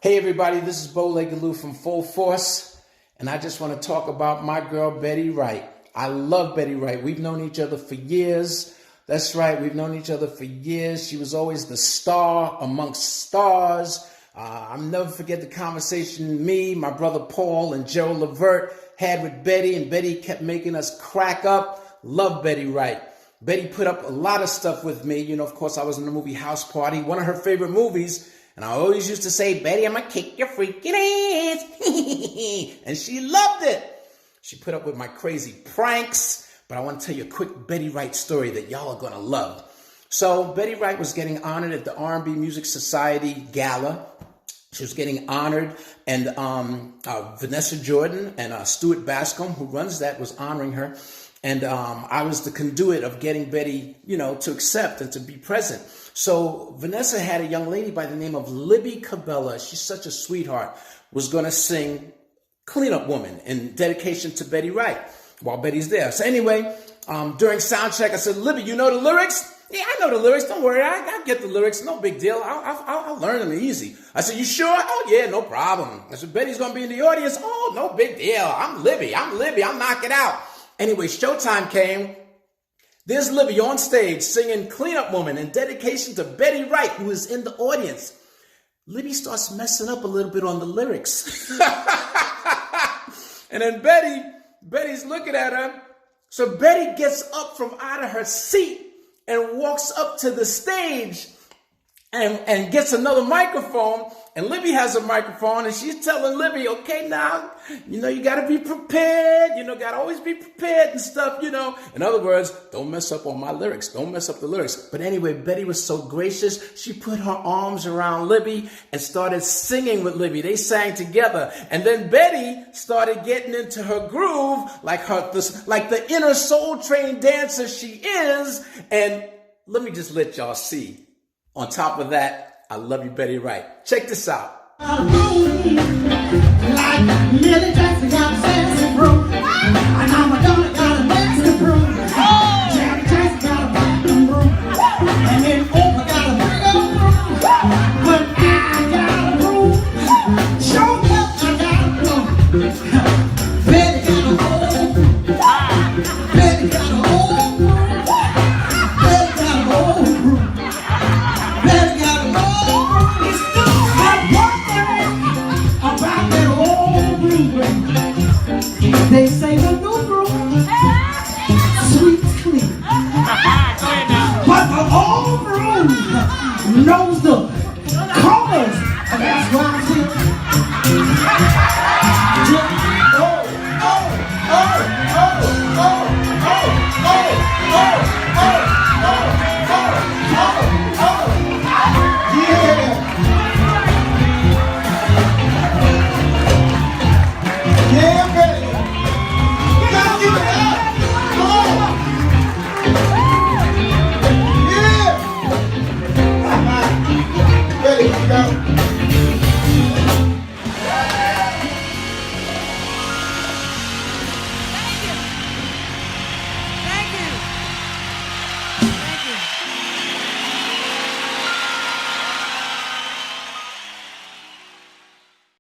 Hey everybody, this is Bo Legaloo from Full Force, and I just want to talk about my girl Betty Wright. I love Betty Wright. We've known each other for years. That's right, we've known each other for years. She was always the star amongst stars. I'll never forget the conversation me, my brother Paul, and Joe Levert had with Betty, and Betty kept making us crack up. Love Betty Wright. Betty put up a lot of stuff with me. You know, of course, I was in the movie House Party, one of her favorite movies. And I always used to say, Betty, I'm going to kick your freaking ass. And she loved it. She put up with my crazy pranks. But I want to tell you a quick Betty Wright story that y'all are going to love. So Betty Wright was getting honored at the R&B Music Society Gala. She was getting honored, and Vanessa Jordan and Stuart Bascom, who runs that, was honoring her. And I was the conduit of getting Betty, to accept and to be present. So Vanessa had a young lady by the name of Libby Cabela. She's such a sweetheart. Was going to sing Cleanup Woman in dedication to Betty Wright while Betty's there. So anyway, during sound check, I said, Libby, you know the lyrics? Yeah, I know the lyrics. Don't worry. I get the lyrics. No big deal. I'll learn them easy. I said, you sure? Oh, yeah, no problem. I said, Betty's going to be in the audience. Oh, no big deal. I'm Libby. I'll knock it out. Anyway, showtime came. There's Libby on stage singing Cleanup Woman in dedication to Betty Wright, who is in the audience. Libby starts messing up a little bit on the lyrics. And then Betty's looking at her. So Betty gets up from out of her seat and walks up to the stage and gets another microphone. And Libby has a microphone, and she's telling Libby, okay, now, you got to be prepared. Got to always be prepared and stuff, In other words, don't mess up on my lyrics. Don't mess up the lyrics. But anyway, Betty was so gracious. She put her arms around Libby and started singing with Libby. They sang together. And then Betty started getting into her groove like the inner Soul Train dancer she is. And let me just let y'all see. On top of that, I love you, Betty Wright. Check this out. Like Millie Jackson got a sassy broom, and I'm a got a nasty broom. Janet Jackson got a platinum broom, and then Oprah got a big old broom. But I got a broom. Show me up, I got a broom. Betty got a old broom. Betty got a old broom. Betty got a old broom. Betty got a old broom. They say the new broom, sweet clean, but the old broom knows the colors. That's why